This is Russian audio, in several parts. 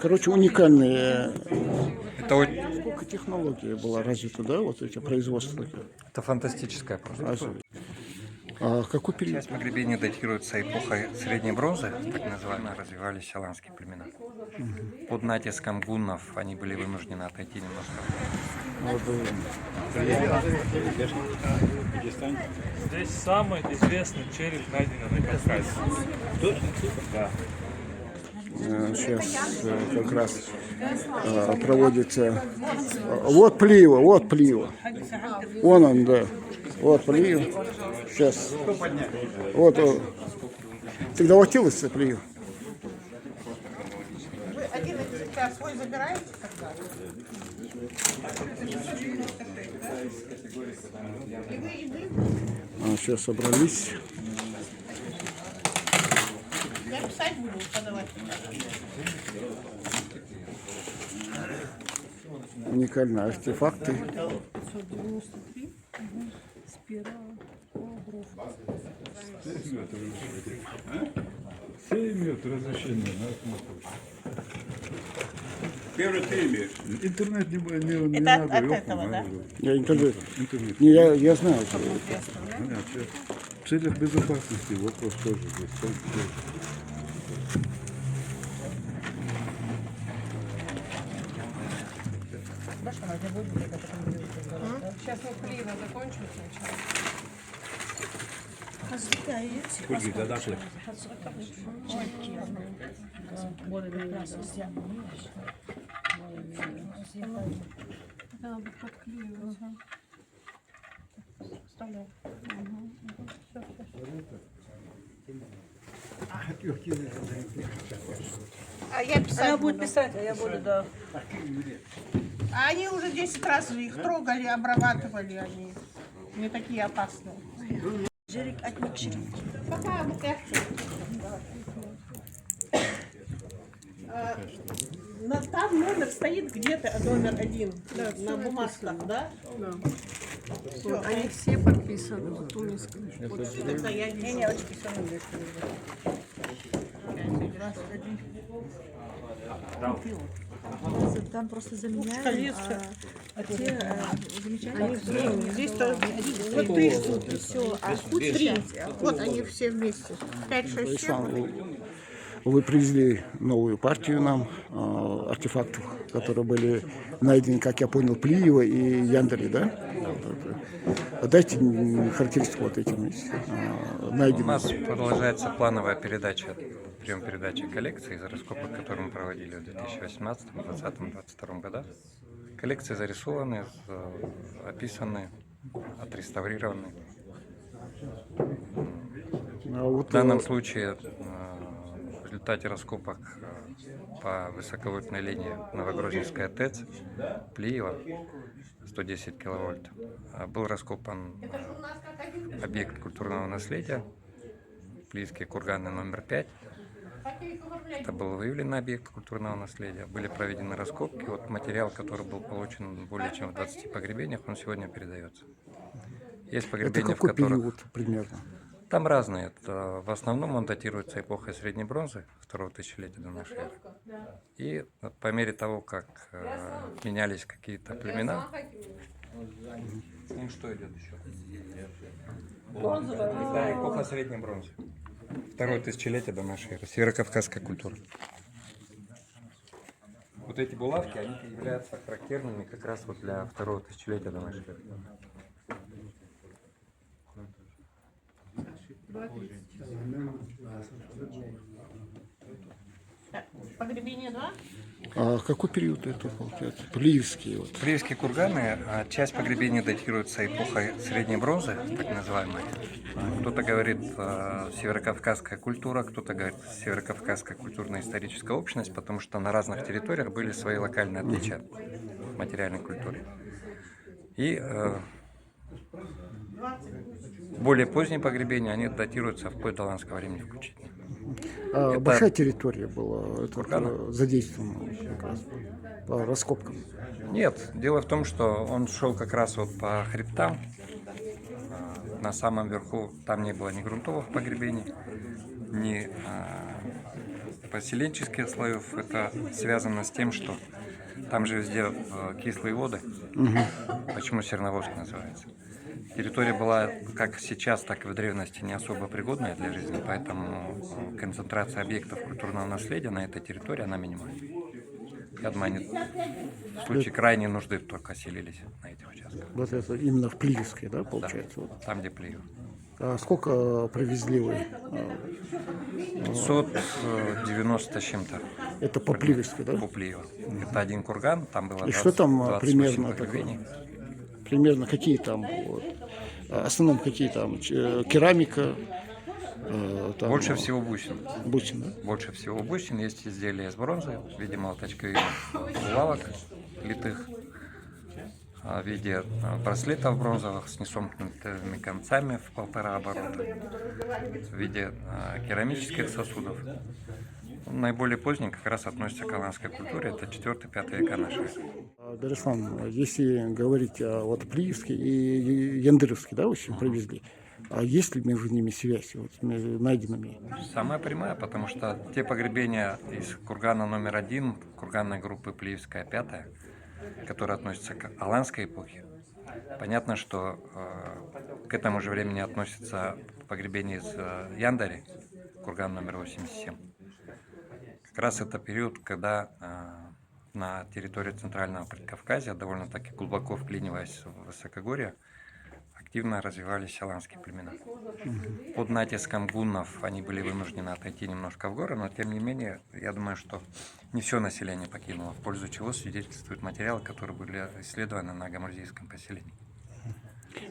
Короче, уникальные. Это, Сколько технологий было развито, да, вот эти производства? это фантастическая просто. А какой период? Часть погребения датируется эпохой Средней бронзы, так называемые, развивались аланские племена. Под натиском гуннов они были вынуждены отойти немножко. Здесь самый известный череп, найденный на Кавказе. Да. Сейчас как раз проводится. Вот Плиева, вот Плиева. Вон он, да. Вот Плиева. Сейчас. Вот. Ты доводилась Плиева? Вы 11 час свой забираете тогда? Сейчас собрались. Я писать буду, подавать. Уникальные артефакты. 593 с первого грофа. 7 имеют разрешение на осмотр. Первый ты имеешь. Интернет не Это надо. от ёпта, этого, да? Я интернет. Интернет. Не, я знаю. Понятно. В целях безопасности вопрос тоже есть. Сейчас мы Плиева закончим сначала. Сколько задашь? Да, подклеивается. Вставляй. А я писать Она будет буду. писать, а я буду, да. А они уже 10 раз их трогали, обрабатывали они. Не такие опасные. Жерик отник шерик. Пока мы там номер стоит где-то, номер 1, на бумажках, да? Вот, они все подписаны. Вот у нас. Тогда я не очень писала. Там просто заменяем, а те замечательные. Здесь тоже вот 3 штуки, все, а тут 3. Вот они все вместе. 5, 6, 7. Вы привезли новую партию нам артефактов, которые были найдены, как я понял, Плиева и Яндери, да? Дайте характеристику вот этим У найденным. нас продолжается плановая передача, прием передачи коллекции из раскопок, которые мы проводили в 2018, 2020, 2022 годах. Коллекции зарисованы, описаны, отреставрированы. В данном случае в результате раскопок по высоковольтной линии Новогрозненская ТЭЦ Плиева 110 киловольт был раскопан объект культурного наследия, Плиевские курганы номер 5. Это был выявлен объект культурного наследия, были проведены раскопки. Вот материал, который был получен более чем в 20 погребениях, он сегодня передается. Есть Это погребения, в какой которых... период примерно? Там разные. В основном он датируется эпохой Средней бронзы, второго тысячелетия до нашей эры. И по мере того, как менялись какие-то племена... С ним что идет еще? Да, эпоха Средней бронзы. Второе тысячелетие до нашей эры. Северокавказская культура. Вот эти булавки, они являются характерными как раз вот для второго тысячелетия до нашей эры. Погребение 2? А какой период это получается? Плиевские вот. Плиевские курганы, часть погребения датируется эпохой Средней бронзы, так называемой. Кто-то говорит северокавказская культура, кто-то говорит северокавказская культурно-историческая общность, потому что на разных территориях были свои локальные отличия в материальной культуре. И более поздние погребения, они датируются вплоть до аланского времени включительно. Большая территория была задействована как раз по раскопкам. Нет, дело в том, что он шел как раз вот по хребтам. На самом верху там не было ни грунтовых погребений, не поселенческих слоев. Это связано с тем, что там же везде кислые воды. Почему Серноводск называется? Территория была как сейчас, так и в древности не особо пригодная для жизни, поэтому концентрация объектов культурного наследия на этой территории, она минимальна. Я думаю, они в случае крайней нужды только селились на этих участках. Вот это именно в Плиевске, да, получается? Да, Вот. там, где Плиево. А сколько привезли вы? 590 с чем-то. Это по Плиевске, да? По Плиево. Это один курган, там было 20, И что там 28 примерно погребений. Примерно какие там, вот, в основном какие там, керамика? Там, Больше всего бусин. Бусин, да? Больше всего бусин. Есть изделия из бронзы в виде молоточковых булавок литых, в виде браслетов бронзовых с несомкнутыми концами в 1,5 оборота, в виде керамических сосудов. Наиболее поздний как раз относится к аланской культуре, это 4-5 века нашей эры. Дарислан, если говорить о вот Плиевске и Яндыревске, да, в общем, привезли, а есть ли между ними связь, вот, между найденными? Самая прямая, потому что те погребения из кургана номер 1, курганной группы Плиевская 5, которые относятся к аланской эпохе, понятно, что к этому же времени относятся погребения из Яндари, курган номер 87. Как раз это период, когда на территории Центрального Прикавказья, довольно-таки глубоко вклиниваясь в высокогорье, активно развивались аланские племена. Под натиском гуннов они были вынуждены отойти немножко в горы, но тем не менее, я думаю, что не все население покинуло, в пользу чего свидетельствуют материалы, которые были исследованы на гамурзийском поселении.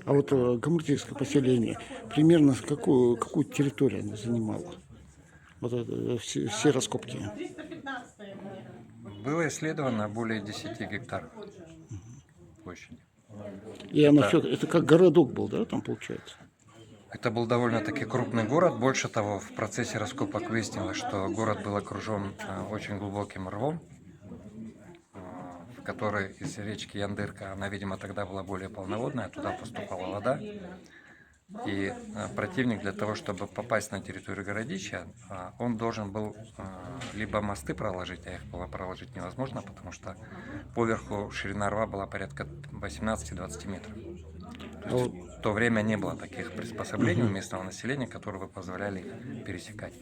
А вот гамурзийское поселение, примерно какую территорию оно занимало? Вот это, все раскопки. Было исследовано более 10 гектаров площади. И оно все, это как городок был, да, там получается? Это был довольно-таки крупный город. Больше того, в процессе раскопок выяснилось, что город был окружен очень глубоким рвом, в который из речки Яндырка, она, видимо, тогда была более полноводная, туда поступала вода. И противник для того, чтобы попасть на территорию городища, он должен был либо мосты проложить, а их было проложить невозможно, потому что поверху ширина рва была порядка 18-20 метров. То есть в то время не было таких приспособлений у местного населения, которые бы позволяли их пересекать.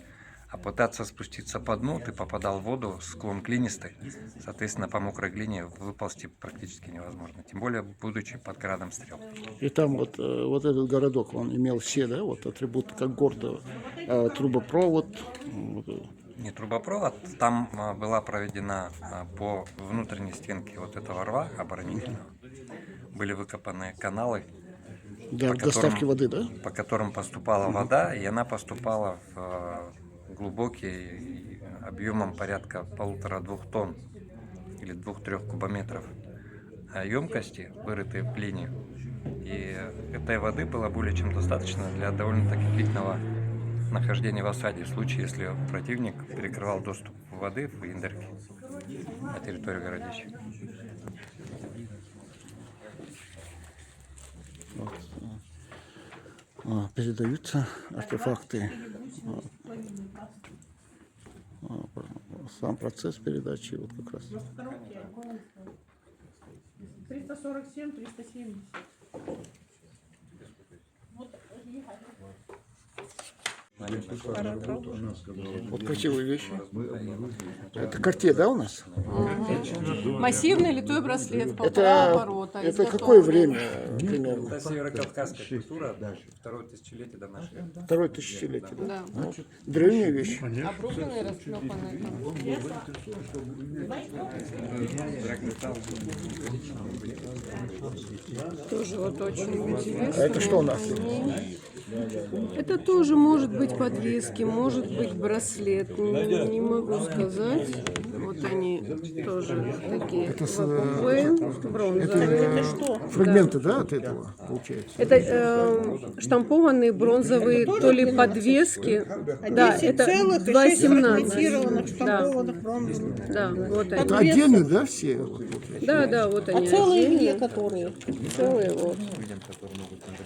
А пытаться спуститься по дну, ты попадал в воду, склон глинистый, соответственно, по мокрой глине выползти практически невозможно, тем более будучи под градом стрел. И там вот этот городок, он имел все, да, вот атрибуты как города, трубопровод. Не трубопровод, там была проведена по внутренней стенке вот этого рва оборонительного, были выкопаны каналы, Для доставки воды, да? по которым поступала вода, и она поступала в глубокий, объемом порядка 1,5-2 тонн или 2-3 кубометров емкости, вырытые в глине. И этой воды было более чем достаточно для довольно-таки длительного нахождения в осаде, в случае, если противник перекрывал доступ воды в Яндырке на территорию городища. Передаются артефакты. Сам процесс передачи вот как раз. 347, 370. Вот красивые вещи. Это Cartier, да, у нас? Массивный литой браслет, 1,5 Это оборота. какое время примерно? Это северокавказская культура, второе тысячелетие до нашей эры. Второе тысячелетие, да? Да. Ну, древние вещи. Обрубленные, расклепанные. Тоже вот очень интересно. А это что у нас? Это тоже может быть подвески, может быть браслет. Не могу сказать. Вот они тоже такие вакуумные, бронзовые. Фрагменты, да, от этого получается? Это штампованные бронзовые то ли подвески. Да, это целых и 2,17. штампованных бронзовых. Да, вот Это они. отдельно, да, все? Вот, Да, вот они. Целые отдельно. где которые? Целые вот.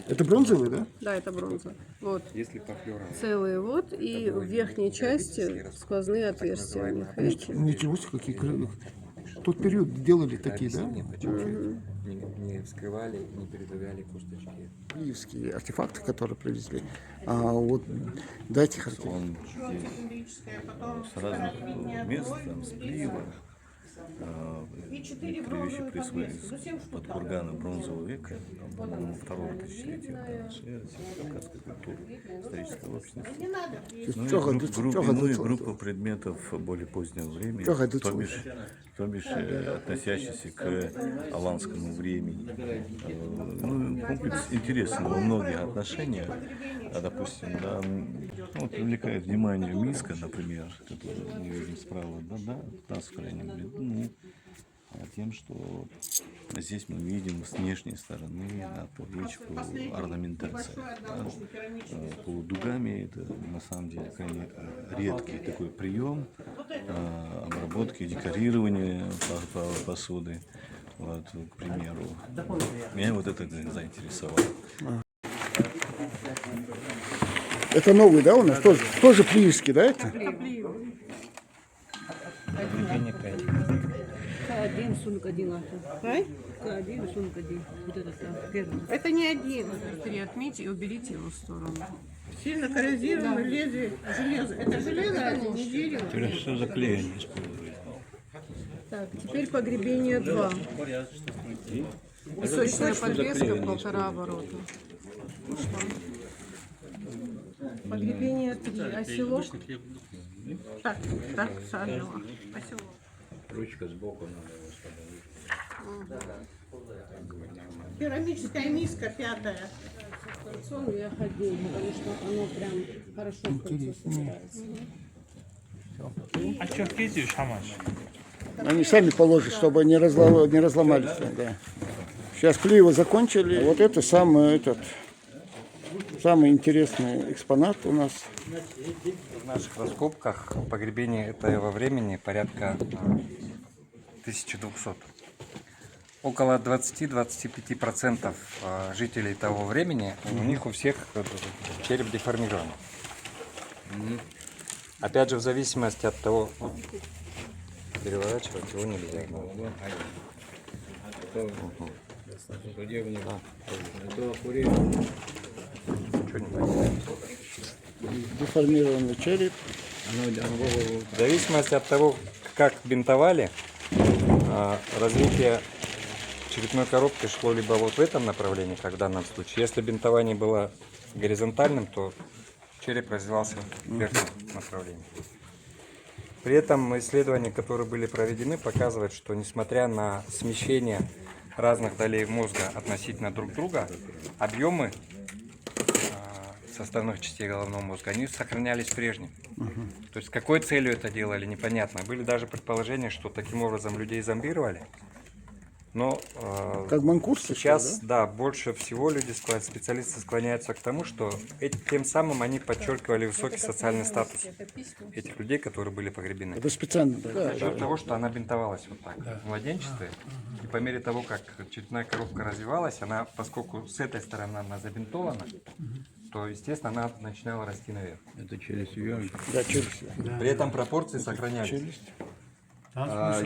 Это бронзовый, да? Да, это бронза. Вот. Если пофлёровый, Целые вот, и в верхней части сквозные отверстия у них, видите? Ничего себе, какие крылья. В тот период делали такие, да? не вскрывали, не передавали косточки. Киевские артефакты, которые привезли. А вот дайте характеристику. Цилиндрическая, потом С разных мест, там, с Плиева, некоторые вещи присвоились под курганы бронзового века, там, по-моему, второго тысячелетия Кавказской культуры, исторического общества. Ну, и группа предметов более позднего времени, то бишь относящиеся к аланскому времени. Ну, комплекс интересен во многих отношениях. Допустим, да, ну, привлекает внимание миска, например, которую мы видим справа, да, в крайнем ряду, тем, что здесь мы видим с внешней стороны на табличку орнаментация. Полудугами это на самом деле крайне редкий такой прием обработки, декорирования посуды. Вот, к примеру. Меня вот это заинтересовало. Это новый, да, у нас? Тоже плиевский, да, это? К1, сумка 1. К1, сумка 1. Вот это первый. Это не один. Переотмите и уберите его в сторону. Сильно коррозированное лезвие железо. Это железо, это не дерево. Все заклеение используют. Так, теперь погребение 2. Песочная подвеска 1,5 оборота. Ушла. Погребение 3. Оселок. Так, сажала. Оселок. Ручка сбоку надо Керамическая миска 5. Сон вверх отдельно, потому что оно прям хорошо в кольцо собирается. А Черкизию шамаш? Они сами положат, чтобы не разломались. Да. Сейчас Плиева закончили. Вот это самый интересный экспонат у нас. В наших раскопках погребение этого времени порядка 1200. Около 20-25% жителей того времени, у них у всех череп деформирован. Опять же, в зависимости от того, переворачивать его нельзя. Деформированный череп. В зависимости от того, как бинтовали, развитие черепной коробки шло либо вот в этом направлении, как в данном случае. Если бинтование было горизонтальным, то череп развивался в верхнем направлении. При этом исследования, которые были проведены, показывают, что несмотря на смещение разных долей мозга относительно друг друга, объемы составных частей головного мозга, они сохранялись прежними. То есть с какой целью это делали, непонятно. Были даже предположения, что таким образом людей зомбировали. Но Как манкурт сейчас, да, больше всего специалисты склоняются к тому, что тем самым они подчеркивали высокий социальный статус этих людей, которые были погребены. Это специально. За счет того, что она бинтовалась вот так в младенчестве, и по мере того, как черепная коробка развивалась, она, поскольку с этой стороны она забинтована, то, естественно, она начинала расти наверх. Это челюсть вверх. Да, челюсть. При этом пропорции сохранялись.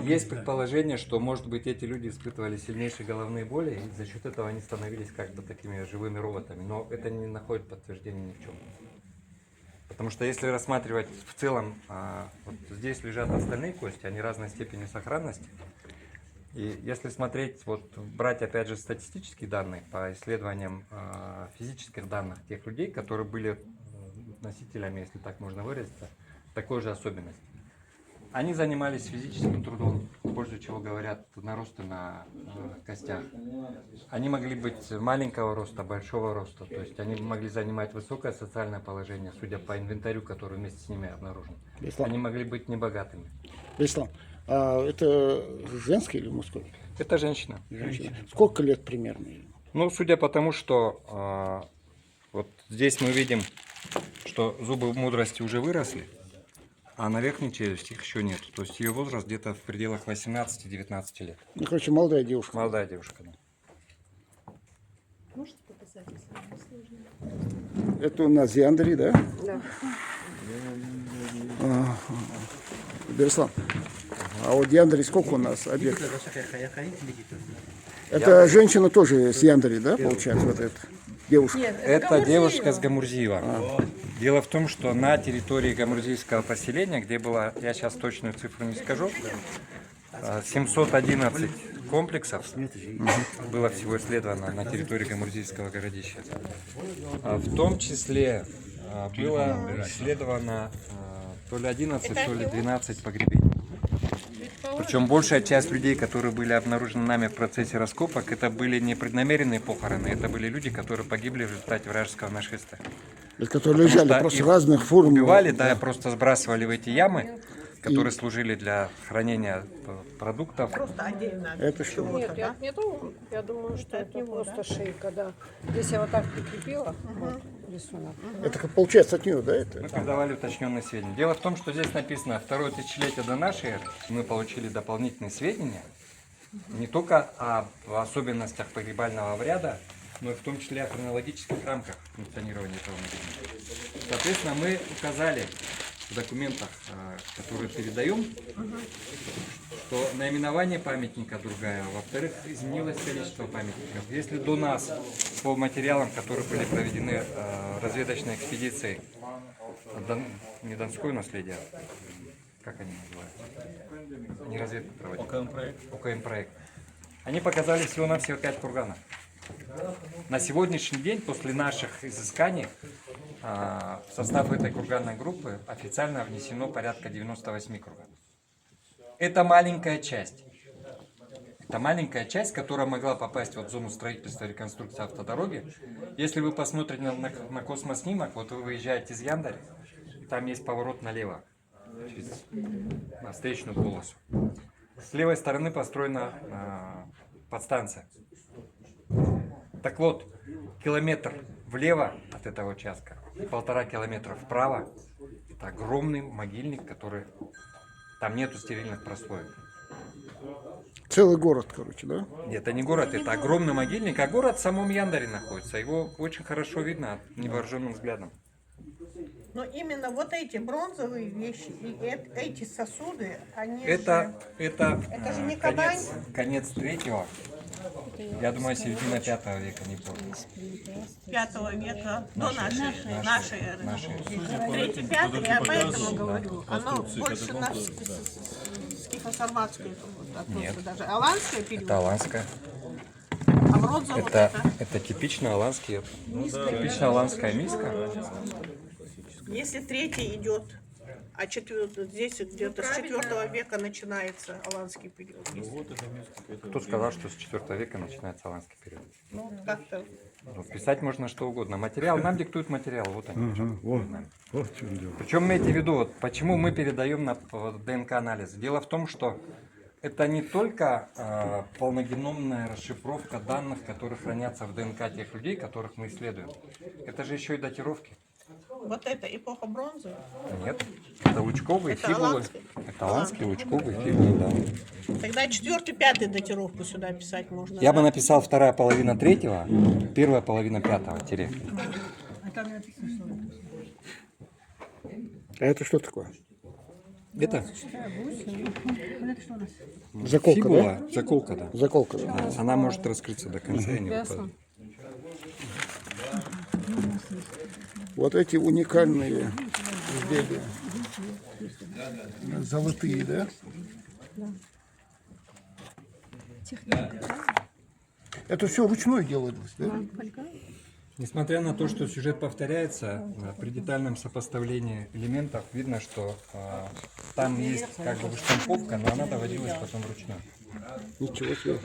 Есть предположение, что, может быть, эти люди испытывали сильнейшие головные боли, и за счет этого они становились как бы такими живыми роботами. Но это не находит подтверждения ни в чем. Потому что если рассматривать в целом, вот здесь лежат остальные кости, они разной степени сохранности. И если смотреть, вот брать опять же статистические данные по исследованиям физических данных тех людей, которые были носителями, если так можно выразиться, такой же особенности. Они занимались физическим трудом, пользу чего говорят наросты на костях. Они могли быть маленького роста, большого роста, то есть они могли занимать высокое социальное положение, судя по инвентарю, который вместе с ними обнаружен. Они могли быть небогатыми. Ислам, а это женский или мужской? Это женщина. Сколько лет примерно? Ну, судя по тому, что вот здесь мы видим, что зубы мудрости уже выросли, а на верхней челюсти их еще нет. То есть ее возраст где-то в пределах 18-19 лет. Ну, короче, молодая девушка. Молодая девушка, да. Можете показать? Это у нас Яндри, да? Да. Берслан. А вот Яндри сколько у нас объектов? Это женщина тоже с Яндри, да, получается, вот эта девушка? Это девушка с Гамурзиева. Дело в том, что на территории гамурзийского поселения, где была, я сейчас точную цифру не скажу, 711 комплексов было всего исследовано на территории гамурзийского городища. В том числе было исследовано то ли 11, то ли 12 погребений. Причем большая часть людей, которые были обнаружены нами в процессе раскопок, это были не преднамеренные похороны, это были люди, которые погибли в результате вражеского нашествия. Которые лежали что просто их разных форм. Убивали, да, просто сбрасывали в эти ямы, которые служили для хранения продуктов. Просто отдельно. Это что? Нет, я думаю, что это не просто шейка, да. Здесь я вот так прикрепила, вот, рисунок. Это как получается от нее, да? Это? Мы передавали уточненные сведения. Дело в том, что здесь написано второе тысячелетие до нашей эры. Мы получили дополнительные сведения не только об особенностях погребального обряда, но и в том числе о хронологических рамках функционирования этого музея. Соответственно, мы указали в документах, которые передаем, что наименование памятника другая, во-вторых, изменилось количество памятников. Если до нас по материалам, которые были проведены разведочной экспедицией, не Донское наследие, как они называются? Не разведку проводили. ОКМ-проект. Они показали всего-навсего 5 курганов. На сегодняшний день, после наших изысканий, в состав этой курганной группы официально внесено порядка 98 курганов. Это маленькая часть. Это маленькая часть, которая могла попасть вот в зону строительства и реконструкции автодороги. Если вы посмотрите на космоснимок, вот вы выезжаете из Яндари, там есть поворот налево, на встречную полосу. С левой стороны построена подстанция. Так вот, километр влево от этого участка и 1,5 километра вправо — это огромный могильник, который... Там нету стерильных прослоек. Целый город, короче, да? Нет, это не город, это огромный могильник, а город в самом Яндаре находится. Его очень хорошо видно невооруженным взглядом. Но именно вот эти бронзовые вещи и эти сосуды, они Это же не Казань. конец 3-го. Я думаю, середина 5 века, не помню. 5 века до нашей эры. Нашей. 3-5, я поэтому говорю. Оно больше на скифо-сарматское, Нет. даже аланское период. Это аланская. А бронза вот это. Это типично аланские, типично аланская миска. Если 3-й идет, а 4-й, здесь где-то с 4 века начинается аланский период. Кто сказал, что с 4 века начинается аланский период? Ну, как-то. Ну, писать можно что угодно. Материал, нам диктует материал, вот они. Вот в чем дело. Причем имейте в виду, вот, почему мы передаем на ДНК-анализ. Дело в том, что это не только полногеномная расшифровка данных, которые хранятся в ДНК тех людей, которых мы исследуем. Это же еще и датировки. Вот это эпоха бронзы. Нет, это лучковые Это фибулы. аланские? Это аланские лучковые фибулы, да. Тогда 4-5 датировку сюда писать можно. Я бы написал вторая половина 3-го, первая половина 5-го тире. А это что такое? Это Заколка, фибула, да? заколка, да. Заколка, да. Да, она может раскрыться до конца и не выпадет. Вот эти уникальные изделия. Золотые, да? Это все ручной делалось, да? Несмотря на то, что сюжет повторяется, при детальном сопоставлении элементов видно, что там есть как бы выштамповка, но она доводилась потом вручную. Ничего себе.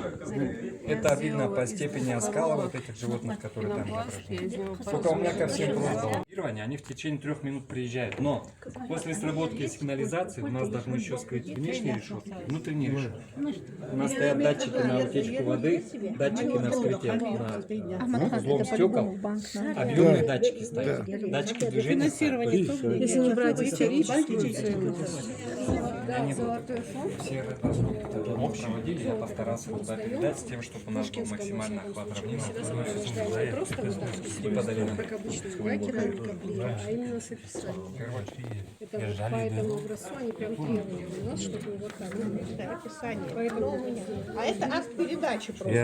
Это видно по степени оскала вот этих животных, которые там изображены. Только у меня ко всем просьба. Они в течение 3 минут приезжают, но после сработки сигнализации у нас должны еще скрыть внешние решетки и внутренние решетки. У нас стоят датчики на утечку воды, датчики на вскрытие на взлом стекол, объемные датчики стоят, датчики движения стоят. Если не брать историческую ценность. Они Золотой фонд. все раскопки проводили, я постарался туда передать с тем, чтобы у нас был максимальный охват равнины. Не просто вот так вот, как обычно, да, керамика плита, а именно с описанием. Это вот по этому образцу они прям требовали у нас, чтобы вот так. Да, описание. Поэтому А это акт передачи просто.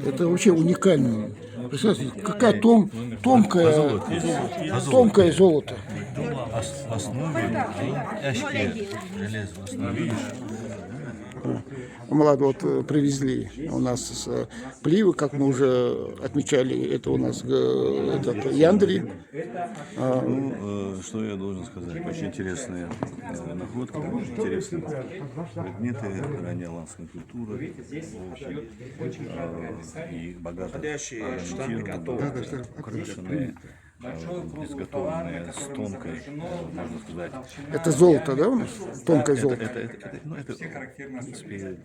Это вообще уникально. Представляете, какая тонкое золото. Основе ящики железо в основе. Млад вот привезли у нас пливы, как мы уже отмечали, это у нас этот Яндри. Что я должен сказать? Очень интересные находки, интересные предметы раннеоландской культуры и богато орнаментированные, украшенные, изготовленные с тонкой, можно сказать. Это золото, да, у нас? Тонкое золото. Это, в принципе,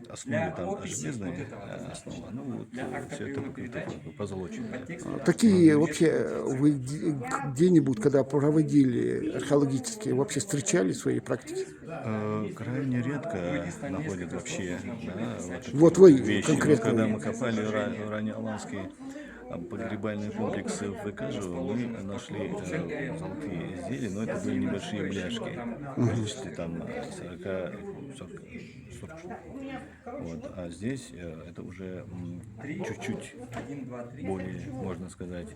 основе там железная основа, ну вот все это покрыто позолоченное. Такие вообще вы где-нибудь, когда проводили археологические, вообще встречали в своей практике? Крайне редко находят вообще, да, Вот вы вещи. конкретно. Когда мы копали раннеоландские погребальные комплексы в Выкажево, мы нашли золотые изделия, но это были небольшие бляшки, в количестве там 40 штук. Вот. А здесь это уже чуть-чуть более, можно сказать,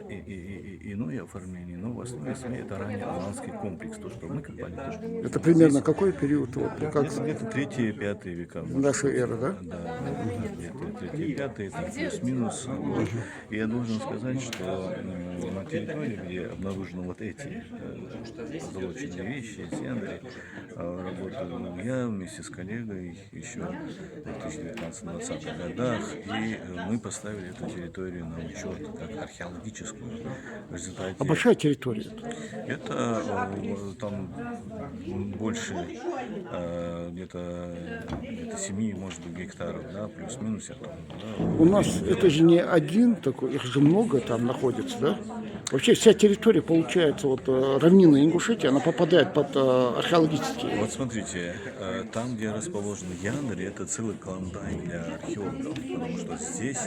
иное оформление, но в основе своей это раннеоландский комплекс, то, что мы копали. Это примерно какой период? Вот, как Это 3-5 века. нашей эры, да? Да, где-то 3-5, там плюс-минус. Вот. И я должен сказать, что на территории, где обнаружены вот эти позолоченные вещи, Яндри, работал я вместе с коллегой еще в 1919-20 годах, и мы поставили эту территорию на учет как археологическую. В результате А большая территория? это там больше где-то 7, может быть, гектаров, да, плюс-минус. Да. У нас это же не один такой, их же много там находится, да? Вообще вся территория, получается, вот равнина Ингушетии, она попадает под археологические. Вот смотрите, там, где расположен Яндри, это целый клондайк для археологов, потому что здесь,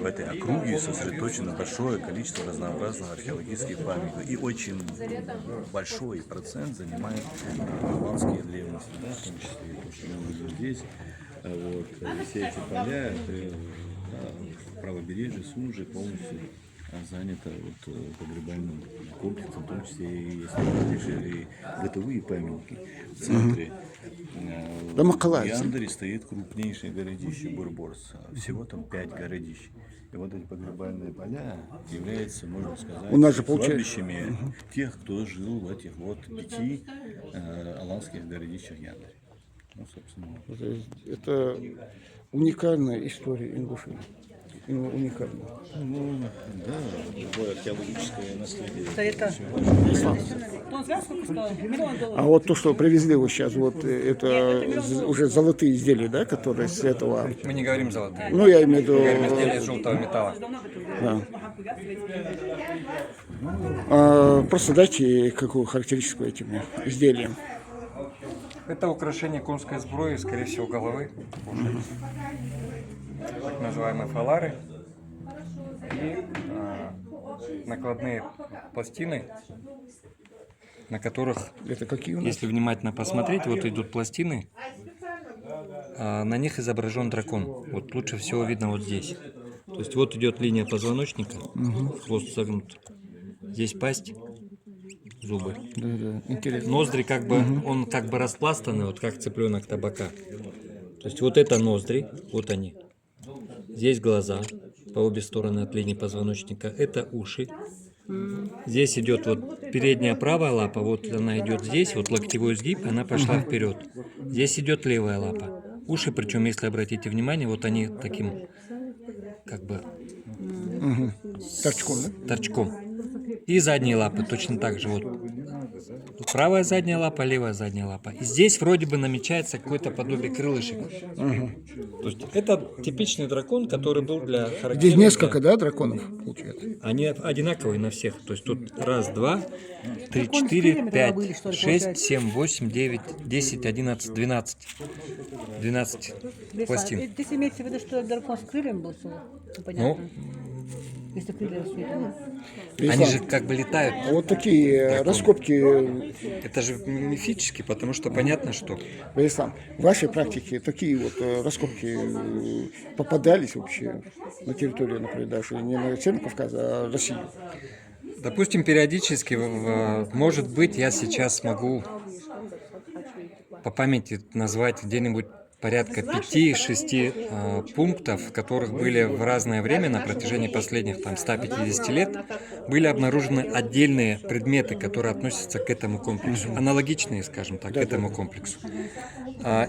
в этой округе, сосредоточено большое количество разнообразных археологических памятников, и очень большой процент занимает ирландские древности, да, в том числе и то, что мы видим здесь. Вот, все эти поля, в правобережье Сунжи полностью занято вот погребальным комплексом, в том числе и если бытовые памятники. В центре Яндри стоит крупнейшее городище Бурборс. Всего там 5 городищ. И вот эти погребальные поля являются, можно сказать, У нас же кладбищами тех, кто жил в этих вот 5 аланских городищах Яндри. Ну, собственно. Это уникальная история Ингушетии. Уникально. Ну, да, любое археологическое наследие. А вот то, что привезли вы сейчас, вот это уже золотые изделия, да, которые с этого. Мы не говорим золотые. Ну, я имею в виду. Мы говорим изделия из желтого металла. Да. Просто дайте какую характеристику этим изделиям. Это украшение конской сбруи, скорее всего, головы. Так называемые фалары. И накладные пластины, на которых, Это какие у нас? если внимательно посмотреть, вот идут пластины, на них изображен дракон. Вот лучше всего видно вот здесь. То есть вот идет линия позвоночника, хвост загнут. Здесь пасть, зубы. Да, интересно. Ноздри как бы, он как бы распластанный, вот как цыпленок табака. То есть вот это ноздри, вот они. Здесь глаза по обе стороны от линии позвоночника. Это уши. Здесь идет вот передняя правая лапа, вот она идет здесь, вот локтевой сгиб, она пошла вперед. Здесь идет левая лапа. Уши, причем, если обратите внимание, вот они таким, как бы, Торчком, да? торчком. И задние лапы точно так же. Вот правая задняя лапа, левая задняя лапа. И здесь вроде бы намечается какое-то подобие крылышек. То есть это типичный дракон, который был для характерного. Здесь несколько, да, драконов получается? Они одинаковые на всех. То есть тут раз, два, три, четыре, пять, шесть, семь, восемь, девять, 10, 11, 12. 12 пластин. Здесь имеется в виду, что дракон с крыльями был? Понятно. Если крылья рассветлены. Они же как бы летают. А вот такие раскопки, Это же мифически, потому что понятно, что Беслан, в вашей практике такие вот раскопки попадались вообще на территорию, например, даже не на Северный Кавказ, а Россию? допустим, периодически, может быть, я сейчас могу по памяти назвать где-нибудь порядка 5-6 пунктов, в которых были в разное время, на протяжении последних там, 150 лет, были обнаружены отдельные предметы, которые относятся к этому комплексу, аналогичные, скажем так, к этому комплексу.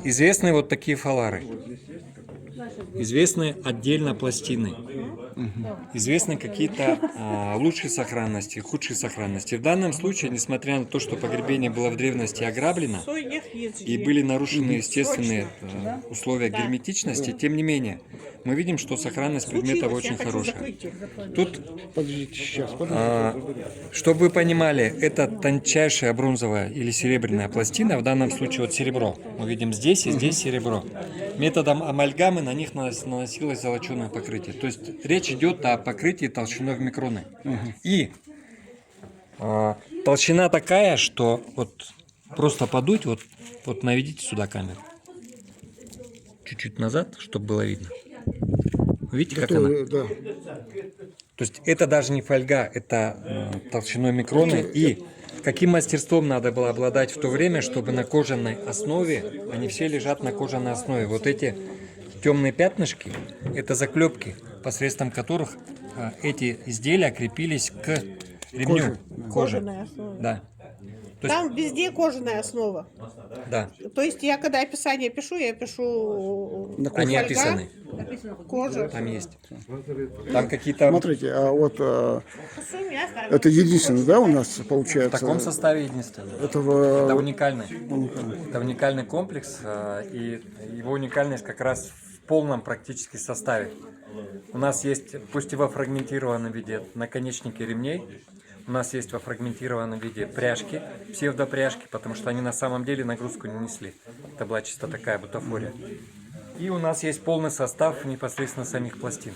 Известны вот такие фалары, известны отдельно пластины, известны какие-то лучшей сохранности, худшей сохранности. В данном случае, несмотря на то, что погребение было в древности ограблено и были нарушены естественные условия герметичности, тем не менее, мы видим, что сохранность предметов очень хорошая. Тут, Подождите, сейчас, чтобы вы понимали, это тончайшая бронзовая или серебряная пластина, в данном случае вот серебро. Мы видим здесь и здесь серебро. Методом амальгамы на них наносилось золоченое покрытие. То есть речь идет о покрытии толщиной в микроны. И толщина такая, что вот просто подуть, вот наведите сюда камеру. Чуть-чуть назад, чтобы было видно. Видите, как она? да. То есть это даже не фольга, это толщиной микроны. И каким мастерством надо было обладать в то время, чтобы на кожаной основе, они все лежат на кожаной основе. Вот эти темные пятнышки, это заклепки, посредством которых эти изделия крепились к ремню кожи. Кожаная основа. Да. То есть, Там везде кожаная основа. да, То есть я когда описание пишу, я пишу они фольга, описаны, кожа. там есть. Там какие-то... Смотрите, а вот Сумя, это единственное, да, у нас В получается? таком составе единственное. Это Это уникальный. Это уникальный комплекс, и его уникальность как раз в полном практически составе. У нас есть, пусть и во фрагментированном виде, наконечники ремней, у нас есть во фрагментированном виде пряжки, псевдопряжки, потому что они на самом деле нагрузку не несли. Это была чисто такая бутафория. И у нас есть полный состав непосредственно самих пластин.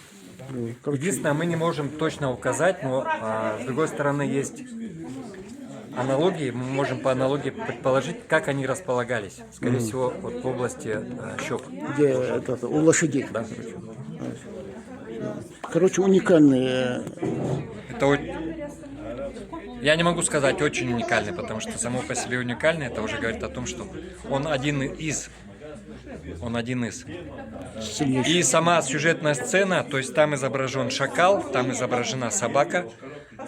Единственное, мы не можем точно указать, но с другой стороны есть аналогии. Мы можем по аналогии предположить, как они располагались. Скорее всего, вот в области щек. Где это, у лошадей. Да. Короче, уникальные. Это я не могу сказать очень уникальный, потому что само по себе уникальный, это уже говорит о том, что он один из. Он один из. И сама сюжетная сцена, то есть там изображен шакал, там изображена собака,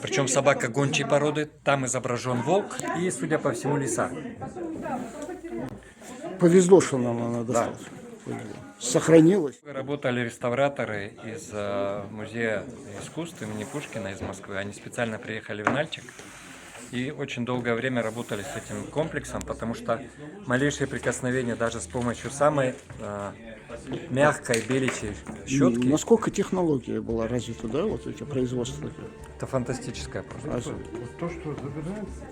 причем собака гончей породы, там изображен волк и, судя по всему, лиса. Повезло, что нам она досталась. Сохранилась. Работали реставраторы из музея искусств имени Пушкина из Москвы. Они специально приехали в Нальчик и очень долгое время работали с этим комплексом, потому что малейшее прикосновение даже с помощью самой мягкой беличьей щетки. Насколько технология была развита, да, вот эти производства? Это фантастическое просто. То, что забирается,